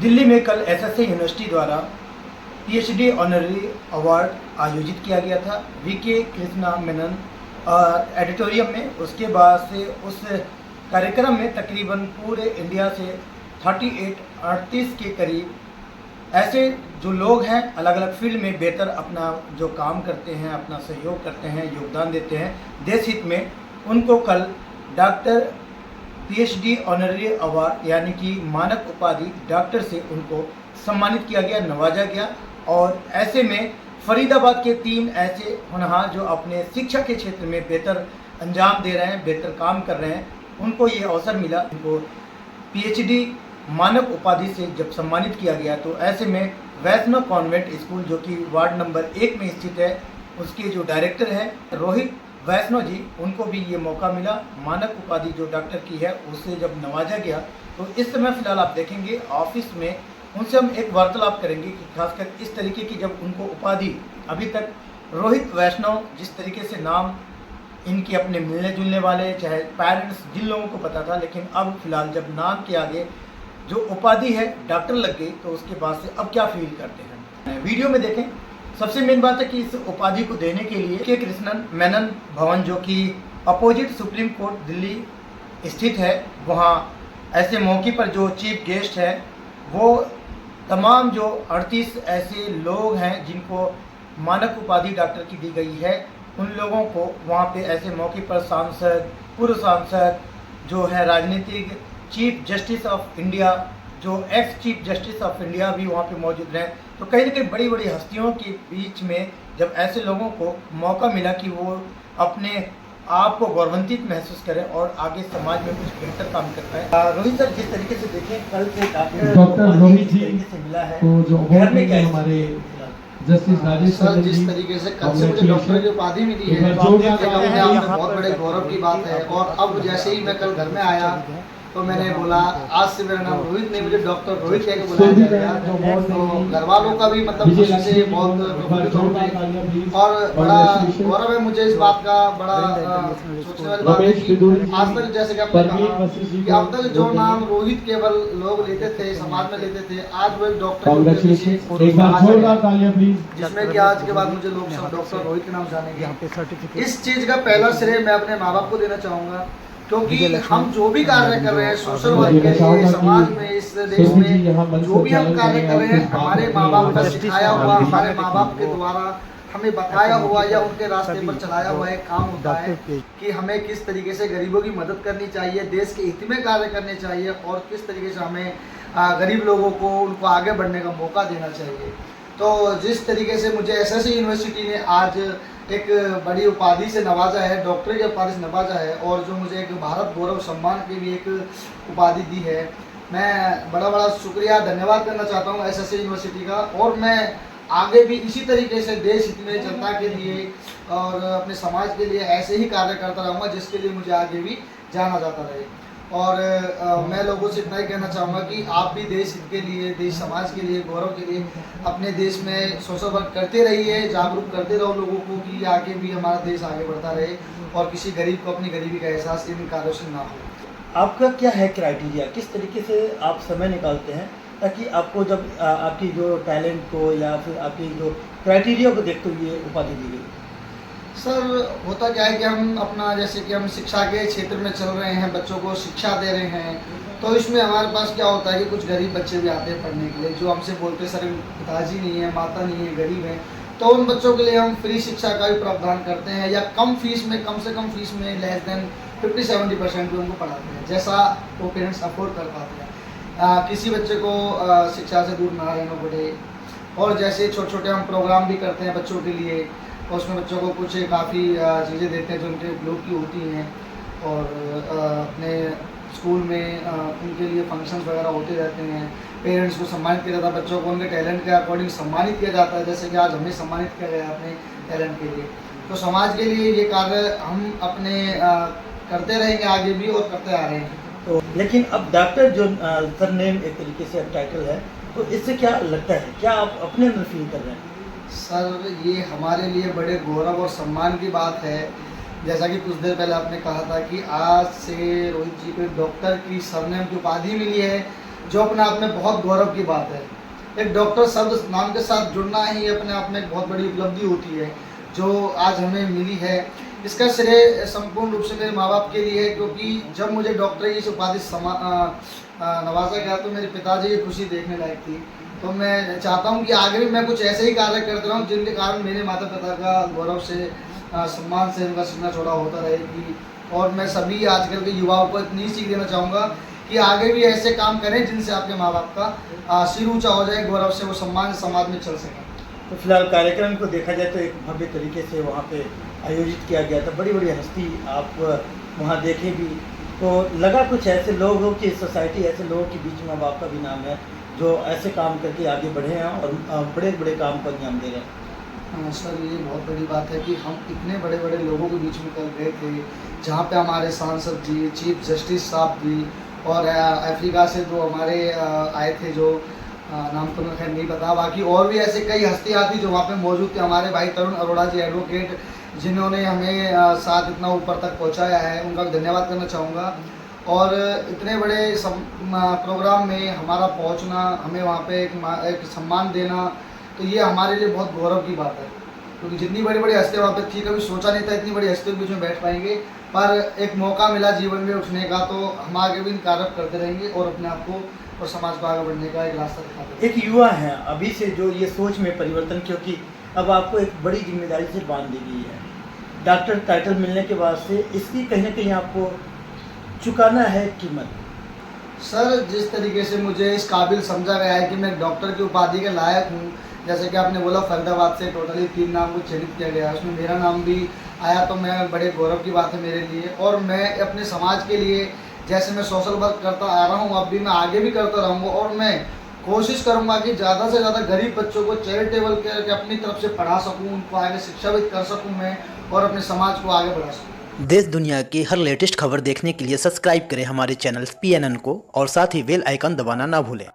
दिल्ली में कल SSC university द्वारा पीएचडी ऑनररी अवार्ड आयोजित किया गया था वीके कृष्णा मेनन एडिटोरियम में। उसके बाद से उस कार्यक्रम में तकरीबन पूरे इंडिया से 38 के करीब ऐसे जो लोग हैं अलग अलग फील्ड में बेहतर अपना जो काम करते हैं, अपना सहयोग करते हैं, योगदान देते हैं देश हित में, उनको कल डॉक्टर पीएचडी ऑनररी अवार्ड यानी कि मानक उपाधि डॉक्टर से उनको सम्मानित किया गया, नवाजा गया। और ऐसे में फरीदाबाद के 3 ऐसे होनहार जो अपने शिक्षा के क्षेत्र में बेहतर अंजाम दे रहे हैं, बेहतर काम कर रहे हैं, उनको ये अवसर मिला। उनको पीएचडी मानक उपाधि से जब सम्मानित किया गया तो ऐसे में वैष्णव कॉन्वेंट स्कूल जो कि वार्ड नंबर 1 में स्थित है, उसके जो डायरेक्टर हैं रोहित वैष्णव जी, उनको भी ये मौका मिला। मानक उपाधि जो डॉक्टर की है उससे जब नवाजा गया तो इस समय फिलहाल आप देखेंगे ऑफिस में उनसे हम एक वार्तालाप करेंगे कि खासकर इस तरीके की जब उनको उपाधि, अभी तक रोहित वैष्णव जिस तरीके से नाम इनके अपने मिलने जुलने वाले चाहे पेरेंट्स जिन लोगों को पता था, लेकिन अब फिलहाल जब नाम के आगे जो उपाधि है डॉक्टर लग गई तो उसके बाद से अब क्या फील करते हैं वीडियो में देखें। सबसे मेन बात है कि इस उपाधि को देने के लिए के कृष्णन मेनन भवन जो कि अपोजिट सुप्रीम कोर्ट दिल्ली स्थित है, वहाँ ऐसे मौके पर जो चीफ गेस्ट है वो तमाम जो 38 ऐसे लोग हैं जिनको मानक उपाधि डॉक्टर की दी गई है, उन लोगों को वहाँ पे ऐसे मौके पर सांसद, पूर्व सांसद जो है, राजनीतिक चीफ जस्टिस ऑफ इंडिया, जो ex chief justice of India भी वहाँ पे मौजूद रहे। तो कहीं ना कहीं बड़ी बड़ी हस्तियों के बीच में जब ऐसे लोगों को मौका मिला कि वो अपने आप को गौरवान्वित महसूस करें और आगे समाज में कुछ बेहतर काम कर पाए। रोहित सर, जिस तरीके से देखें कल से डॉक्टर रोहित जी से मिला है तो जो घर में क्या हमारे जस्टिस राजेश सर, जिस तरीके से कल से मुझे डॉक्टर की उपाधि मिली है, अपने आप में बहुत बड़े गौरव की बात है। और अब जैसे ही मैं कल घर में आया तो मैंने बोला आज से मेरा नाम रोहित नहीं, मुझे डॉक्टर रोहित कह के बुलाया जाएगा। तो घर वालों का भी मतलब खुशी से बहुत प्रफुल्लित हो गए और बड़ा गौरव है मुझे इस बात का। बड़ा सोचने वाली बात है कि आज तक जैसे कि आपने कहा कि अब तक जो नाम रोहित केवल लोग लेते थे, समाज में लेते थे, आज वो एक डॉक्टर जिसमें कि आज के बाद मुझे लोग सब डॉक्टर रोहित के नाम जानेंगे। इस चीज का पहला श्रेय मैं अपने माँ बाप को देना चाहूँगा, क्योंकि हम जो भी कार्य कर रहे हैं सोशल वर्क के लिए, समाज में, इस देश में जो भी हम कार्य कर रहे हैं, हमारे माँ बाप का सिखाया हुआ, हमारे माँ बाप के द्वारा हमें बताया हुआ या उनके रास्ते पर चलाया हुआ एक काम होता है कि हमें किस तरीके से गरीबों की मदद करनी चाहिए, देश के हित में कार्य करने चाहिए और किस तरीके से हमें गरीब लोगों को उनको आगे बढ़ने का मौका देना चाहिए। तो जिस तरीके से मुझे एसएससी यूनिवर्सिटी ने आज एक बड़ी उपाधि से नवाजा है, डॉक्टरी की उपाधि से नवाजा है, और जो मुझे एक भारत गौरव सम्मान की भी एक उपाधि दी है, मैं बड़ा शुक्रिया धन्यवाद करना चाहता हूँ एसएससी यूनिवर्सिटी का। और मैं आगे भी इसी तरीके से देश हित में, जनता के लिए और अपने समाज के लिए ऐसे ही कार्य करता रहूँगा जिसके लिए मुझे आगे भी जाना जाता रहे। और मैं लोगों से इतना ही कहना चाहूँगा कि आप भी देश हित के लिए, देश समाज के लिए, गौरव के लिए अपने देश में सोशल वर्क करते रहिए, जागरूक करते रहो लोगों को कि आगे भी हमारा देश आगे बढ़ता रहे और किसी गरीब को अपनी गरीबी का एहसास इन कार्यों से ना हो। आपका क्या है क्राइटेरिया, किस तरीके से आप समय निकालते हैं ताकि आपको जब आपकी जो टैलेंट को या फिर आपकी जो क्राइटेरिया को देखते हुए उपाधि दी गई? सर, होता क्या है कि हम अपना, जैसे कि हम शिक्षा के क्षेत्र में चल रहे हैं, बच्चों को शिक्षा दे रहे हैं, तो इसमें हमारे पास क्या होता है कि कुछ गरीब बच्चे भी आते हैं पढ़ने के लिए, जो हमसे बोलते हैं सर पिताजी नहीं है, माता नहीं है, गरीब हैं, तो उन बच्चों के लिए हम फ्री शिक्षा का भी प्रावधान करते हैं या कम फीस में, कम से कम फीस में, लेस देन 50-70% पे उनको पढ़ाते हैं, जैसा वो पेरेंट्स अफोर्ड कर पाते हैं। किसी बच्चे को शिक्षा से दूर ना रहना पड़े। और जैसे छोटे छोटे हम प्रोग्राम भी करते हैं बच्चों के लिए, और उसमें बच्चों को कुछ काफ़ी चीज़ें देते हैं जो उनके उपयोग की होती हैं। और अपने स्कूल में उनके लिए फंक्शंस वगैरह होते रहते हैं, पेरेंट्स को सम्मानित किया जाता है, बच्चों को उनके टैलेंट के अकॉर्डिंग सम्मानित किया जाता है, जैसे कि आज हमें सम्मानित किया गया अपने टैलेंट के लिए। तो समाज के लिए ये कार्य हम अपने करते रहेंगे आगे भी और करते आ रहे हैं। तो लेकिन अब डॉक्टर जो सरनेम एक तरीके से टाइटल है, तो इससे क्या लगता है, क्या आप अपने अंदर फील कर रहे हैं? सर, ये हमारे लिए बड़े गौरव और सम्मान की बात है। जैसा कि कुछ देर पहले आपने कहा था कि आज से रोहित जी को डॉक्टर की सरनेम की उपाधि मिली है, जो अपने आप में बहुत गौरव की बात है। एक डॉक्टर शब्द नाम के साथ जुड़ना ही अपने आप में एक बहुत बड़ी उपलब्धि होती है जो आज हमें मिली है। इसका श्रेय संपूर्ण रूप से मेरे माँ बाप के लिए है, क्योंकि जब मुझे डॉक्टर की इस उपाधि नवाजा गया तो मेरे पिताजी की खुशी देखने लायक थी। तो मैं चाहता हूँ कि आगे भी मैं कुछ ऐसे ही कार्य करता रहूँ जिनके कारण मेरे माता पिता का गौरव से सम्मान से उनका सीना चौड़ा होता रहेगी। और मैं सभी आजकल के युवाओं को इतनी सीख देना चाहूँगा कि आगे भी ऐसे काम करें जिनसे आपके माँ बाप का सिर ऊँचा हो जाए, गौरव से वो सम्मान समाज में चल सकें। तो फिलहाल कार्यक्रम को देखा जाए तो एक भव्य तरीके से वहाँ पे आयोजित किया गया था। बड़ी बड़ी हस्ती आप वहाँ देखे भी, तो लगा कुछ ऐसे लोगों की सोसाइटी, ऐसे लोगों के बीच माँ बाप का भी नाम है जो ऐसे काम करके आगे बढ़े हैं और बड़े बड़े काम को अंजाम दे रहे हैं। सर ये बहुत बड़ी बात है कि हम इतने बड़े बड़े लोगों के बीच में कल गए थे, जहाँ पे हमारे सांसद जी, चीफ जस्टिस साहब जी और अफ्रीका से जो हमारे आए थे, जो नाम तो मैं खैर नहीं पता, बाकी और भी ऐसे कई हस्तियाँ थी जो वहाँ पे मौजूद थे। हमारे भाई तरुण अरोड़ा जी एडवोकेट, जिन्होंने हमें साथ इतना ऊपर तक पहुँचाया है, उनका धन्यवाद करना चाहूँगा। और इतने बड़े प्रोग्राम में हमारा पहुँचना, हमें वहाँ पे एक सम्मान देना, तो ये हमारे लिए बहुत गौरव की बात है, क्योंकि जितनी बड़ी बड़ी हस्तियाँ वहाँ पे थी, कभी सोचा नहीं था इतनी बड़ी हस्तियों के बीच में बैठ पाएंगे। पर एक मौका मिला जीवन में उठने का, तो हम आगे भी कार्य करते रहेंगे और अपने आप को और समाज को आगे बढ़ने का एक रास्ता दिखाते हैं। एक युवा है अभी से जो ये सोच में परिवर्तन, क्योंकि अब आपको एक बड़ी जिम्मेदारी से बांध दी गई है। डॉक्टर टाइटल मिलने के बाद से इसकी कहीं ना कहीं आपको चुकाना है कीमत। सर जिस तरीके से मुझे इस काबिल समझा गया है कि मैं डॉक्टर की उपाधि के लायक हूँ, जैसे कि आपने बोला फरीदाबाद से टोटली 3 नाम को चयनित किया गया, उसमें मेरा नाम भी आया, तो मैं बड़े गौरव की बात है मेरे लिए। और मैं अपने समाज के लिए जैसे मैं सोशल वर्क करता आ रहा हूँ, अब भी मैं आगे भी करता रहूँगा। और मैं कोशिश करूँगा कि ज़्यादा से ज़्यादा गरीब बच्चों को चैरिटेबल करके अपनी तरफ से पढ़ा सकूँ, उनको आगे शिक्षावित कर सकूँ मैं, और अपने समाज को आगे बढ़ा सकूँ। देश दुनिया की हर लेटेस्ट खबर देखने के लिए सब्सक्राइब करें हमारे चैनल PNN को और साथ ही बेल आइकन दबाना ना भूलें।